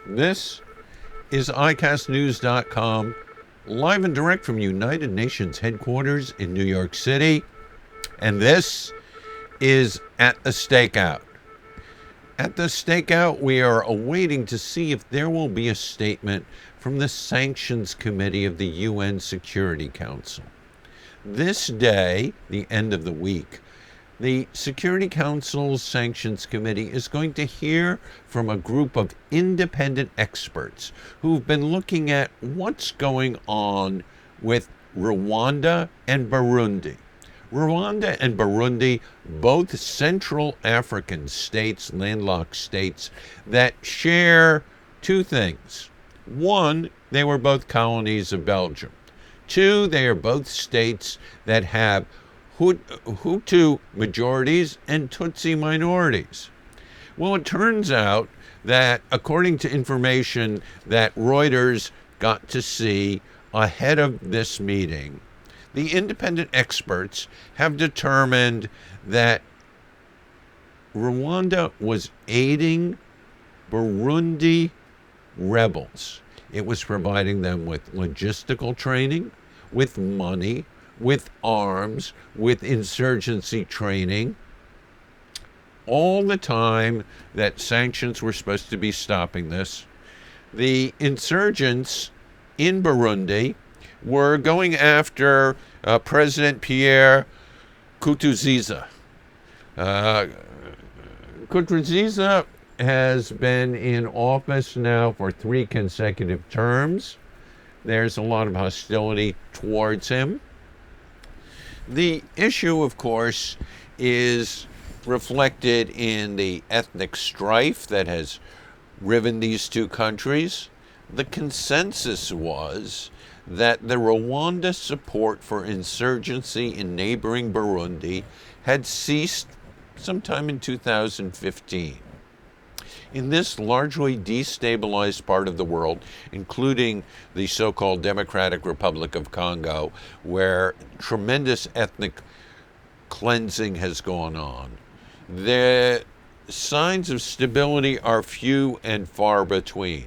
This is ICAStnews.com, live and direct from United Nations headquarters in New York City. And this is At the Stakeout. At the Stakeout, we are awaiting to see if there will be a statement from the Sanctions Committee of the UN Security Council. This day, the end of the week, the Security Council's Sanctions Committee is going to hear from a group of independent experts who've been looking at what's going on with Rwanda and Burundi. Rwanda and Burundi, both Central African states, landlocked states, that share two things. One, they were both colonies of Belgium. Two, they are both states that have Hutu majorities and Tutsi minorities. Well, it turns out that according to information that Reuters got to see ahead of this meeting, the independent experts have determined that Rwanda was aiding Burundi rebels. It was providing them with logistical training, with money, with arms, with insurgency training, all the time that sanctions were supposed to be stopping this. The insurgents in Burundi were going after President Pierre Nkurunziza. Nkurunziza has been in office now for 3 consecutive terms. There's a lot of hostility towards him. The issue, of course, is reflected in the ethnic strife that has riven these two countries. The consensus was that the Rwanda support for insurgency in neighboring Burundi had ceased sometime in 2015. In this largely destabilized part of the world, including the so-called Democratic Republic of Congo, where tremendous ethnic cleansing has gone on, the signs of stability are few and far between.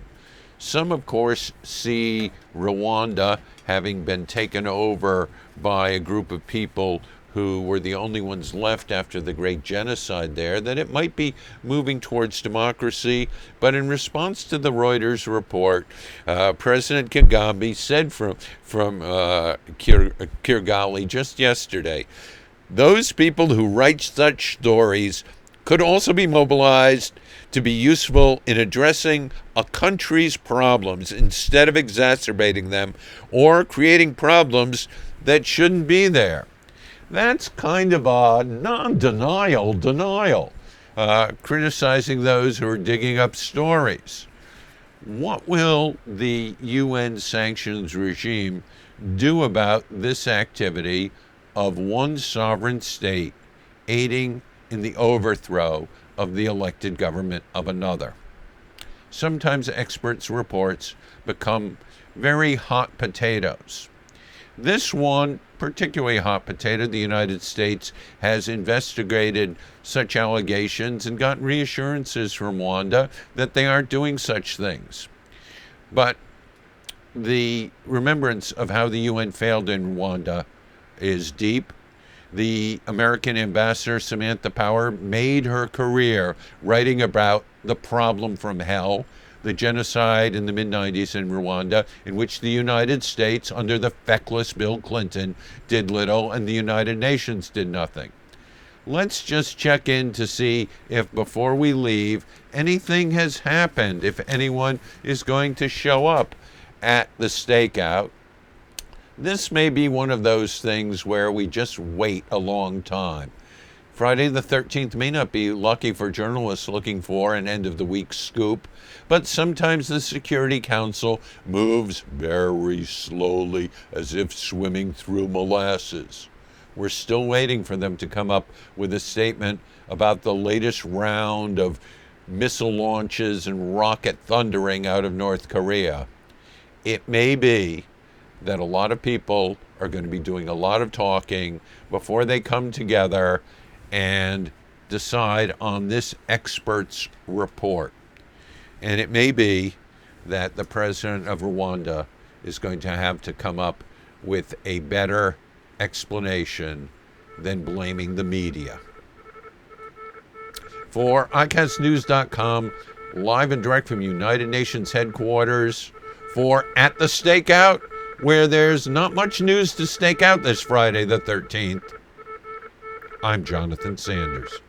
Some, of course, see Rwanda having been taken over by a group of people who were the only ones left after the great genocide there, that it might be moving towards democracy. But in response to the Reuters report, President Kagame said from Kigali just yesterday, those people who write such stories could also be mobilized to be useful in addressing a country's problems instead of exacerbating them or creating problems that shouldn't be there. That's kind of a non-denial denial, criticizing those who are digging up stories. What will the UN sanctions regime do about this activity of one sovereign state aiding in the overthrow of the elected government of another? Sometimes experts' reports become very hot potatoes. This one, particularly hot potato, the United States has investigated such allegations and gotten reassurances from Rwanda that they aren't doing such things. But the remembrance of how the UN failed in Rwanda is deep. The American ambassador, Samantha Power, made her career writing about the problem from hell, the genocide in the mid-90s in Rwanda, in which the United States, under the feckless Bill Clinton, did little and the United Nations did nothing. Let's just check in to see if, before we leave, anything has happened, if anyone is going to show up at the stakeout. This may be one of those things where we just wait a long time. Friday the 13th may not be lucky for journalists looking for an end-of-the-week scoop, but sometimes the Security Council moves very slowly, as if swimming through molasses. We're still waiting for them to come up with a statement about the latest round of missile launches and rocket thundering out of North Korea. It may be that a lot of people are going to be doing a lot of talking before they come together and decide on this expert's report. And it may be that the president of Rwanda is going to have to come up with a better explanation than blaming the media. For ICASTnews.com, live and direct from United Nations headquarters, for At the Stakeout, where there's not much news to stake out this Friday the 13th, I'm Jonathan Sanders.